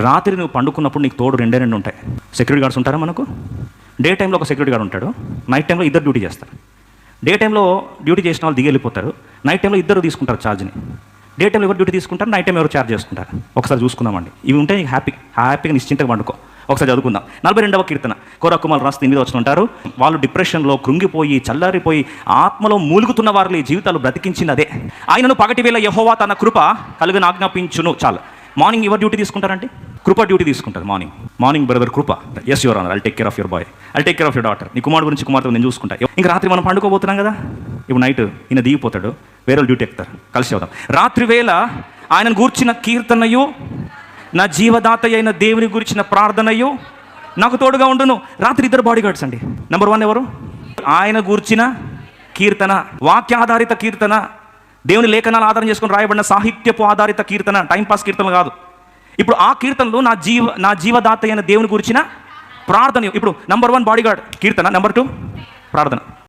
రాత్రి నువ్వు పండుకున్నప్పుడు నీకు తోడు రెండే రెండు ఉంటాయి. సెక్యూరిటీ గార్డ్స్ ఉంటారా మనకు? డే టైంలో ఒక సెక్యూరిటీ గార్డ్ ఉంటాడు, నైట్ టైంలో ఇద్దరు డ్యూటీ చేస్తారు. డే టైంలో డ్యూటీ చేసిన వాళ్ళు దిగి వెళ్ళిపోతారు, నైట్ టైంలో ఇద్దరు తీసుకుంటారు ఛార్జ్ని. డే టైంలో ఎవరు డ్యూటీ తీసుకుంటారు, నైట్ టైం ఎవరు ఛార్జ్ చేసుకుంటారు. ఒకసారి చూసుకుందామండి. ఇవి ఉంటే నీకు హ్యాపీగా నిశ్చింతగా పండుకో. ఒకసారి చదువుకుందాం. 42వ కీర్తన కొరకుమాలు రాస్తే 8 వచ్చి ఉంటారు. వాళ్ళు డిప్రెషన్లో కృంగిపోయి చల్లారిపోయి ఆత్మలో మూలుగుతున్న వారి జీవితాలు బ్రతికించింది అదే. ఆయనను పగటి వేళ యెహోవా తన కృప కలుగును ఆజ్ఞాపించును. చాలు. మార్నింగ్ ఎవరు డ్యూటీ తీసుకుంటారంటే కృప డ్యూటీ తీసుకుంటారు. Morning brother Krupa, yes your honour, I'll take care of your boy, I'll take care of your daughter. నీ కుమారుడు గురించి కుమార్తె నేను చూసుకుంటా. ఇంకా రాత్రి మనం పండుకోబోతున్నాం కదా, ఇప్పుడు నైట్ ఈయన దిగిపోతాడు, వేరే డ్యూటీ ఎక్కుతారు, కలిసి అవుదాం. రాత్రి వేళ ఆయనను గూర్చిన కీర్తనయు, నా జీవదాత అయిన దేవుని గురించిన ప్రార్థనయు నాకు తోడుగా ఉండును. రాత్రి ఇద్దరు బాడీ గార్డ్స్ అండి. నెంబర్ 1 ఎవరు? ఆయన గూర్చిన కీర్తన, వాక్య ఆధారిత కీర్తన, దేవుని లేఖనాలు ఆధారం చేసుకుని రాయబడిన సాహిత్యపు ఆధారిత కీర్తన, టైంపాస్ కీర్తనలు కాదు. ఇప్పుడు ఆ కీర్తనలు నా జీవదాత అయిన దేవుని గురించిన ప్రార్థన. ఇప్పుడు నెంబర్ 1 బాడీ గార్డ్ కీర్తన, నెంబర్ 2 ప్రార్థన.